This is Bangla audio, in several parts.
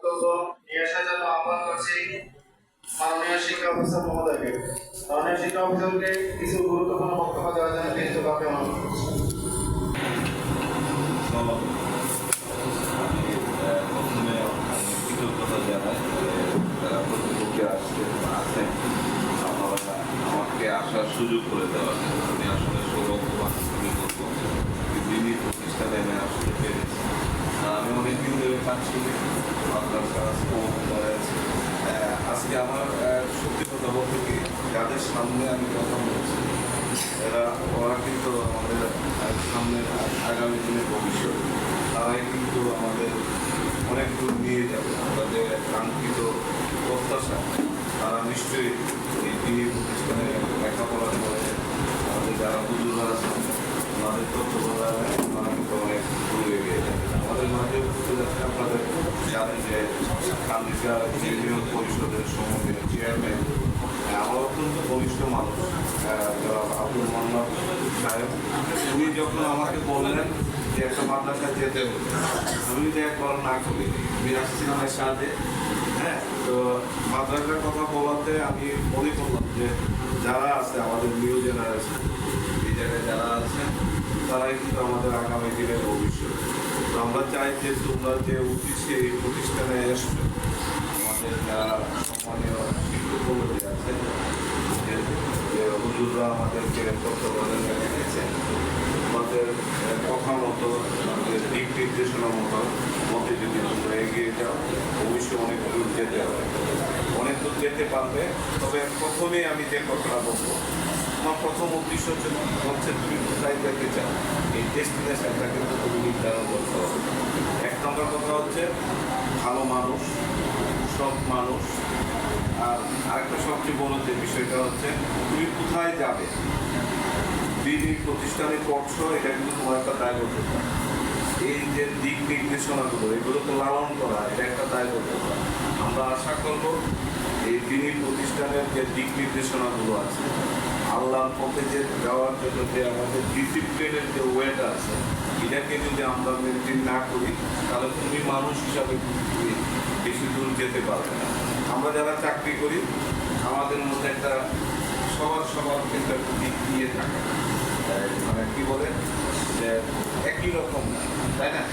বক্তব্য নিয়ে আসার জন্য আহ্বান করছি মাননীয় শিক্ষা অফিসার মহোদয়কে। মাননীয় শিক্ষা অফিসারকে কিছু গুরুত্বপূর্ণ বক্তব্য দেওয়ার জন্য বিনীতভাবে অনুরোধ করছি। প্রথমে কৃতজ্ঞতা জানাই যারা প্রতিপক্ষে আছেন আপনারা আমাকে আসার সুযোগ করে দেওয়ার জন্য। আমি আসলে সৌভাগ্যবান আমি বলবো দিনই প্রতিষ্ঠানে আমি আসতে পেরেছি। আমি অনেকদিন ধরে পাচ্ছি মাদ্রাসা আজকে আমার সত্যি কথা বলতে কি যাদের সামনে আমি কথা বলছি ওরা কিন্তু আমাদের সামনে আগামী দিনের ভবিষ্যৎ, তারাই কিন্তু আমাদের অনেক দূর নিয়ে যাবে। আমাদের কাঙ্ক্ষিত প্রত্যাশা তারা নিশ্চয়ই এই দিনের প্রতিষ্ঠানে লেখাপড়া করে আমাদের যারা হুজুররা আছেন আমাদের তত্ত্বাবধানে তারা কিন্তু অনেক দূর এগিয়ে যাবে। আমাদের মাঝে আপনাদের জানেন যে কান্দিকা ইউনিয়ন পরিষদের সমিতির চেয়ারম্যান আমার অত্যন্ত বরিষ্ঠ মানুষ যারা আব্দুল মোহাম্মদ সাহেব, উনি যখন আমাকে বললেন যে একটা মাদ্রাসায় যেতে হবে, আমি তো একবার না করি আমি আসছিলাম এর সাথে। হ্যাঁ, তো মাদ্রাসার কথা বলাতে আমি মনে করলাম যে যারা আছে আমাদের নিউ জেনারেশন এই জায়গায় যারা আছেন তারাই কিন্তু আমাদের আগামী দিনের ভবিষ্যৎ। তো আমরা চাই যে তোমরা যে উদ্দেশ্যে এই প্রতিষ্ঠানে এসছো আমাদের যারা সম্মানীয় শিক্ষক আছে যে হুজুররা আমাদেরকে তত্ত্বাবধানে রেখেছেন, আমাদের কথা মতো আমাদের দিক নির্দেশনা মতে যদি তোমরা এগিয়ে যাও অবশ্যই অনেক দূর যেতে হবে, অনেক দূর যেতে পারবে। তবে প্রথমেই আমি যে কথাটা বলবো, আমার প্রথম উদ্দেশ্য হচ্ছে তুমি কোথায় যেতে চাও, এই ডেস্টিনেশনটা কিন্তু তুমি নির্ধারণ করতে হবে। এক নম্বর কথা হচ্ছে ভালো মানুষ, সব মানুষ, আর আরেকটা সবচেয়ে বড় যে বিষয়টা হচ্ছে তুমি কোথায় যাবে। দিনই প্রতিষ্ঠানে পড়ছো, এটা কিন্তু তোমার একটা দায়বদ্ধতা। এই যে দিক নির্দেশনাগুলো এগুলোকে লালন করা এটা একটা দায়বদ্ধতা। আমরা আশা করব এই দিনই প্রতিষ্ঠানের যে দিক নির্দেশনাগুলো আছে আল্লাহর পথে যে যাওয়ার জন্য যে আমাদের ডিসিপ্লিনের যে ওয়েটা আছে এটাকে যদি আমরা মেনটেন না করি তাহলে তুমি মানুষ হিসাবে বেশি দূর যেতে পারবে না। আমরা যারা চাকরি করি আমাদের মধ্যে একটা সবার কিন্তু একটা দিক দিয়ে থাকে, মানে কি বলে যে একই রকম না, তাই না?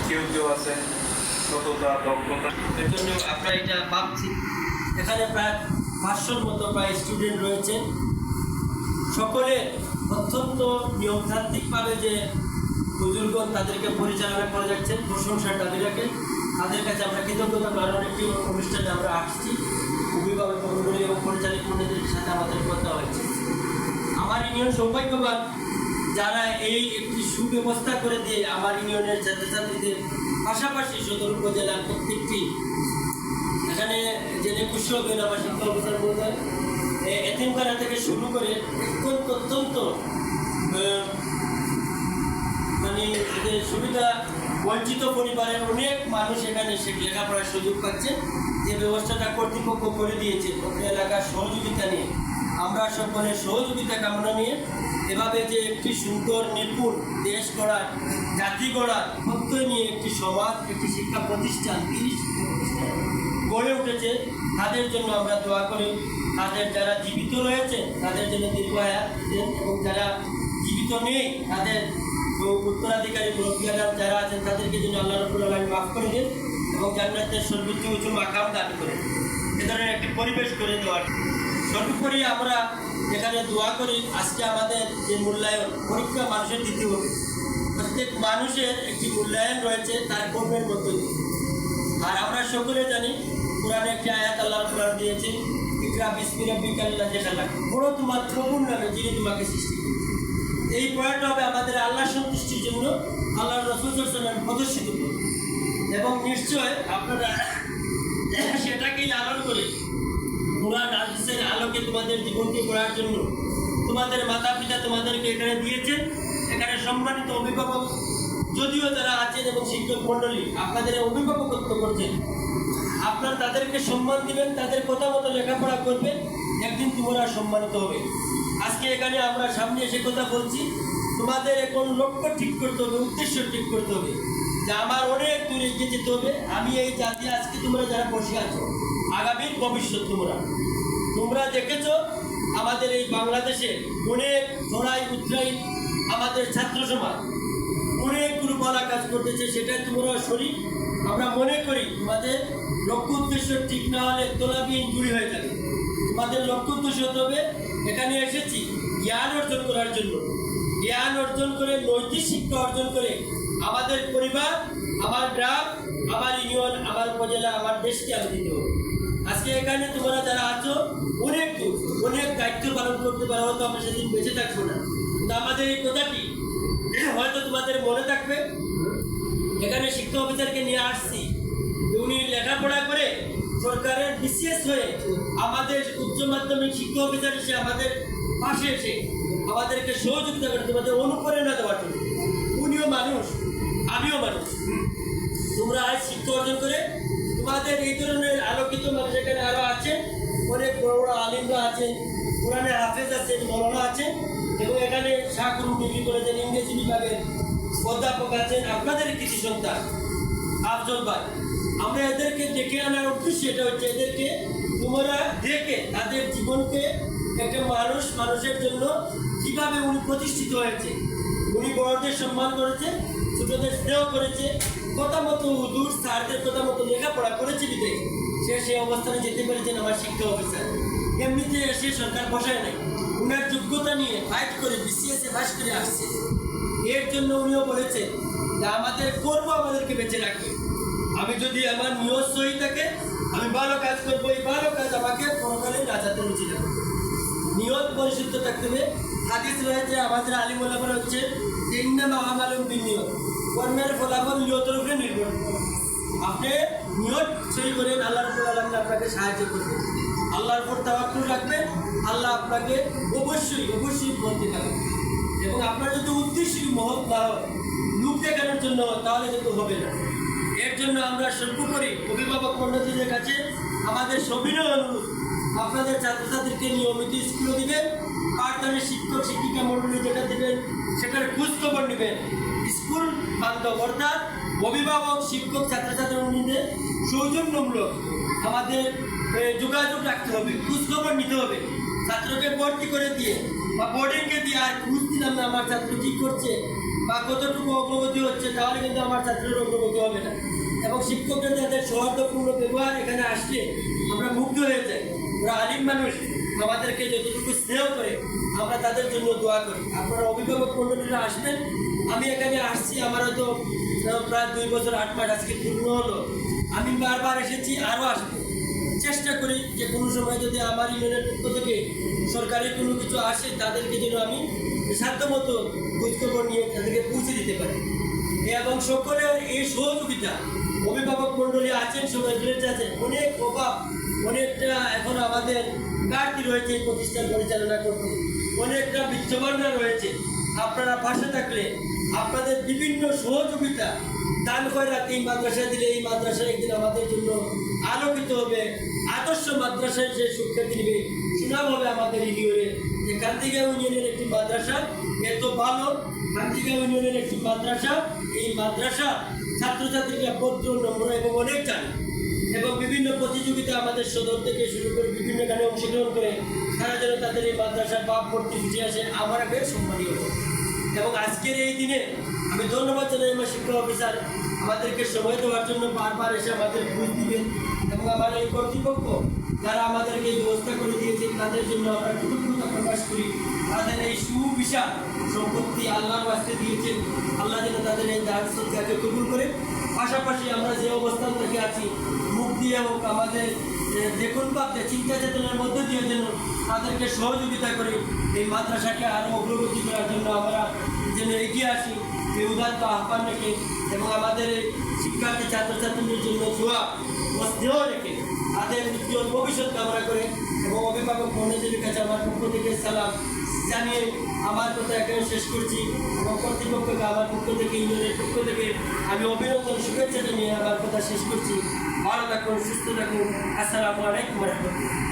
কেউ আছে সততা দক্ষতা। এর জন্য আমরা এটা ভাবছি। এখানে প্রায় 500-র মতো প্রায় স্টুডেন্ট রয়েছে, সকলে অত্যন্ত নিয়মতান্ত্রিকভাবে যে হুজুরগণ তাদেরকে পরিচালনা করে যাচ্ছেন, প্রশংসার দাবি রাখে। তাদের কাছে আমরা কৃতজ্ঞতা, কারণ একটি অনুষ্ঠানে আমরা আসছি অভিভাবক মণ্ডলী এবং পরিচালক মণ্ডলীর সাথে আমাদের কথা হয়েছে। আমার ইউনিয়ন সৌভাগ্যবান যারা এই একটি সুব্যবস্থা করে দিয়ে আমার ইউনিয়নের ছাত্রছাত্রীদের পাশাপাশি সদর উপজেলার প্রত্যেকটি এখানে জেনে খুশি হবেন আমার শিক্ষা অফিসার বলতেন এতিমখানা থেকে শুরু করে অত্যন্ত মানে এদের সুবিধা বঞ্চিত পরিবারের অনেক মানুষ এখানে সে লেখাপড়ার সুযোগ পাচ্ছে। যে ব্যবস্থাটা কর্তৃপক্ষ করে দিয়েছে এলাকার সহযোগিতা নিয়ে, আমরা সকলের সহযোগিতা কামনা নিয়ে এভাবে যে একটি সুন্দর নিপুণ দেশ গড়ার, জাতি গড়ার প্রত্যয় নিয়ে একটি সমাজ, একটি শিক্ষা প্রতিষ্ঠান গড়ে উঠেছে, তাদের জন্য আমরা দোয়া করি। তাদের যারা জীবিত রয়েছে তাদের জন্য দীর্ঘায়ু দেন, এবং যারা জীবিত নেই তাদের উত্তরাধিকারী মুরব্বিয়ারা যারা আছেন তাদেরকে যেন আল্লাহ রাব্বুল আলামিন মাফ করে দেন এবং জান্নাতের সর্বোচ্চ উঁচু মাকাম দান করেন, এ ধরনের একটি পরিবেশ করে দেওয়ার। সর্বোপরি আমরা এখানে দোয়া করি আজকে আমাদের যে মূল্যায়ন পরীক্ষা মানুষের দিতে হবে, প্রত্যেক মানুষের একটি মূল্যায়ন রয়েছে তার কর্মের মধ্যে দিয়ে। আর আমরা সকলে জানি কোরআনে একটি আয়াত আল্লাহ রাব্বুল আলামিন দিয়েছে, ইকরা বিসমি রাব্বিকাল্লাযী খালাক, পড়ো তোমার প্রভুর নামে যিনি তোমাকে সৃষ্টি করেছেন। এই পড়াটা হবে আমাদের আল্লাহ সন্তুষ্টির জন্য, আল্লাহ রাসূল সাল্লাল্লাহু আলাইহি ওয়াসাল্লাম প্রদর্শিত করবে, এবং নিশ্চয় আপনারা সেটাকেই লালন করে কোরআন হাদিসের আলোকে তোমাদের জীবনকে গড়ার জন্য তোমাদের মাতা পিতা তোমাদেরকে এখানে দিয়েছেন। এখানে সম্মানিত অভিভাবক যদিও তারা আছেন এবং শিক্ষক মণ্ডলী আপনাদের অভিভাবকত্ব করছেন, আপনারা তাদেরকে সম্মান দিবেন, তাদের কথা মতো লেখাপড়া করবেন, একদিন তোমরা সম্মানিত হবে। আজকে এখানে আমরা সামনে এসে কথা বলছি, তোমাদের এখন লক্ষ্য ঠিক করতে হবে, উদ্দেশ্য ঠিক করতে হবে। যে আমার অনেক দূরে এগিয়ে যেতে হবে। আমি এই জাতি আজকে তোমরা যারা বসে আছো আগামীর ভবিষ্যৎ তোমরা দেখেছো আমাদের এই বাংলাদেশে অনেক চড়াই উতরাই আমাদের ছাত্র সমাজ অনেকগুলো বলা কাজ করতেছে, সেটাই তোমরা শরীর আমরা মনে করি তোমাদের লক্ষ্য উদ্দেশ্য ঠিক না হলে তোলাবিহীন চুরি হয়ে যাবে। তোমাদের লক্ষ্য উদ্দেশ্য হতে হবে এখানে এসেছি জ্ঞান অর্জন করার জন্য, জ্ঞান অর্জন করে নৈতিক শিক্ষা অর্জন করে আমাদের পরিবার, আমার গ্রাম, আমার ইউনিয়ন, আমার উপজেলা, আমার দেশকে আমি দিতে হবে। আজকে এখানে তোমরা যারা আছো অনেক দূর অনেক দায়িত্ব পালন করতে পারো, হয়তো আমরা সেদিন বেঁচে থাকবো না, কিন্তু আমাদের এই কথাটি হয়তো তোমাদের মনে থাকবে। এখানে শিক্ষা অফিসারকে নিয়ে আসছি, উনি লেখাপড়া করে সরকারের বিশেষ হয়ে আমাদের উচ্চ মাধ্যমিক শিক্ষা অফিসার এসে আমাদের পাশে এসে আমাদেরকে সহযোগিতা করে তোমাদের অনুপ্রেরণা দেওয়ার জন্য। উনিও মানুষ, আমিও মানুষ। তোমরা আজ শিক্ষা অর্জন করে তোমাদের এই ধরনের আলোকিত মানুষ এখানে আরও আছেন, অনেক বড় বড় আলিমরা আছেন, কোরআনে হাফেজ আছেন, মৌলানা আছেন, এবং এখানে শাহরুখ ডিগ্রি কলেজের ইংরেজি বিভাগের অধ্যাপক আছেন, আপনাদের কৃষি সন্তান আফজল ভাই। আমরা এদেরকে ডেকে আনার উদ্দেশ্য এটা হচ্ছে এদেরকে তোমরা দেখে তাদের জীবনকে একটা মানুষের জন্য কিভাবে উনি প্রতিষ্ঠিত হয়েছে, উনি বড়দের সম্মান করেছে, ছোটদের স্নেহ করেছে, কথা মতো হুজুর স্যারদের কথা মতো লেখাপড়া করেছে বিদে সেই অবস্থানে যেতে পেরেছেন আমার শিক্ষা অফিসার। এমনিতে এসে সরকার বসায় নাই, উনার যোগ্যতা নিয়ে ফাইট করে বিসিএসে পাস করে আসছে। এর জন্য উনিও বলেছেন যে আমাদের করবো, আমাদেরকে বেঁচে রাখবে। আমি যদি আমার নিয়ত সহি থাকে আমি ভালো কাজ করবো, এই ভালো কাজ আমাকে পরকালে নাজাতে রুচি রাখবে। নিয়ত পরিশুদ্ধ থাকতে হবে। হাদিস রয়েছে আমাদের আলিম ওলামারা হচ্ছে ইন্নামা আমালুম বিনিয়ত, কর্মের ফলাফল নিয়তের উপরে নির্ভর করে। আপনি নিয়ত সহি করেন, আল্লাহ রাব্বুল আলামিন আপনাকে সাহায্য করবেন। আল্লাহর উপর তাওয়াক্কুল রাখবেন, আল্লাহ আপনাকে অবশ্যই বলতে পারবেন। এবং আপনার যদি উদ্দেশ্য মহৎ না হয়, লোক দেখানোর জন্য, তাহলে কিন্তু হবে না। এর জন্য আমরা সর্বোপরি অভিভাবক মণ্ডলীদের কাছে আমাদের সবিনয় অনুরোধ, আপনাদের ছাত্রছাত্রীকে নিয়মিত স্কুলে দিবেন, পাঠদানের শিক্ষক শিক্ষিকা মণ্ডলী যেটা দেবেন সেটার খোঁজ খবর নেবেন। স্কুল বান্ধব অর্থাৎ অভিভাবক শিক্ষক ছাত্রছাত্রীদের সৌজন্যমূলক আমাদের যোগাযোগ রাখতে হবে, খোঁজ খবর নিতে হবে। ছাত্রকে ভর্তি করে দিয়ে বা বোর্ডিংকে দিয়ে আর খোঁজ দিলাম না আমার ছাত্র কী করছে বা কতটুকু অগ্রগতি হচ্ছে, তাহলে কিন্তু আমার ছাত্রের অগ্রগতি হবে না। এবং শিক্ষকদের যাদের সৌহার্দ্যপূর্ণ ব্যবহার এখানে আসলে আমরা মুগ্ধ হয়ে যাই। ওরা আলিম মানুষ, আমাদেরকে যতটুকু স্নেহ করে আমরা তাদের জন্য দোয়া করি। আপনারা অভিভাবক মণ্ডলীরা আসবেন। আমি এখানে আসছি, আমার হয়তো প্রায় 2 বছর 8 মাস আজকে পূর্ণ হলো। আমি বারবার এসেছি, আরও আসবো। চেষ্টা করি যে কোনো সময় যদি আমার ইউনিয়নের পক্ষ থেকে সরকারি কোনো কিছু আসে তাদেরকে যেন আমি সাধ্যমতো খোঁজখবর নিয়ে তাদেরকে পৌঁছে দিতে পারি। এবং সকলের এই সহযোগিতা, অভিভাবক মণ্ডলী আছেন, সবাই বিরোধী আছেন, অনেক অভাব, অনেকটা এখন আমাদের ঘাটতি রয়েছে এই প্রতিষ্ঠান পরিচালনা করতে, অনেকটা বিচ্ছবর্ণা রয়েছে। আপনারা পাশে থাকলে আপনাদের বিভিন্ন সহযোগিতা দান করে এই মাদ্রাসায় দিলে এই মাদ্রাসা একদিন আমাদের জন্য আলোকিত হবে, আদর্শ মাদ্রাসায় যে শিক্ষার্থী নেবে সুনাম হবে আমাদের ইউনিয়নে। যে কান্দিগাঁও ইউনিয়নের একটি মাদ্রাসা এত ভালো, কান্দিগাঁও ইউনিয়নের একটি মাদ্রাসা, এই মাদ্রাসা ছাত্রছাত্রীরা পত্র নম্বর এবং অনেক জানে এবং বিভিন্ন প্রতিযোগিতা আমাদের সদর থেকে শুরু করে বিভিন্ন গানে অংশগ্রহণ করে তারা যেন তাদের এই মাদ্রাসার বাপ ভর্তি বুঝে আসে, আমার আগে সম্মানীয়। এবং আজকের এই দিনে আমি ধন্যবাদ জানাই আমার শিক্ষা অফিসার আমাদেরকে সময় দেওয়ার জন্য, বারবার এসে আমাদের খোঁজ দিবেন। এবং আমার এই কর্তৃপক্ষ যারা আমাদেরকে এই ব্যবস্থা করে দিয়েছেন তাদের জন্য আমরা কৃতজ্ঞতা প্রকাশ করি। তাদের এই সুবিশাল সম্পত্তি আল্লাহর বাস্তে দিয়েছেন, আল্লাহ যেন তাদের এই দান সদকাকে কবুল করে। পাশাপাশি আমরা যে অবস্থান থেকে আছি মুখ দিয়ে হোক আমাদের দেখুন ভাবতে চিন্তা চেতনার মধ্যে দিয়ে যেন তাদেরকে সহযোগিতা করে এই মাদ্রাসাকে আরও অগ্রগতি করার জন্য আমরা যেন এগিয়ে আসি, এই উদাত্ত আহ্বান রেখে এবং আমাদের শিক্ষার্থী ছাত্রছাত্রীদের জন্য দোয়া ও স্নেহ রেখে তাদের উজ্জ্বল ভবিষ্যৎ কামনা করে এবং অভিভাবক মণ্ডলীর কাছে আমার পক্ষ থেকে সালাম জানিয়ে আমার কথা এখানে শেষ করছি। এবং কর্তৃপক্ষকে আমার পক্ষ থেকে, ইউনিয়নের পক্ষ থেকে আমি অভিনন্দন শুভেচ্ছা জানিয়ে আমার কথা শেষ করছি। ভালো থাকুন, সুস্থ থাকুন। আসসালামু আলাইকুম রহমতুল্লাহ।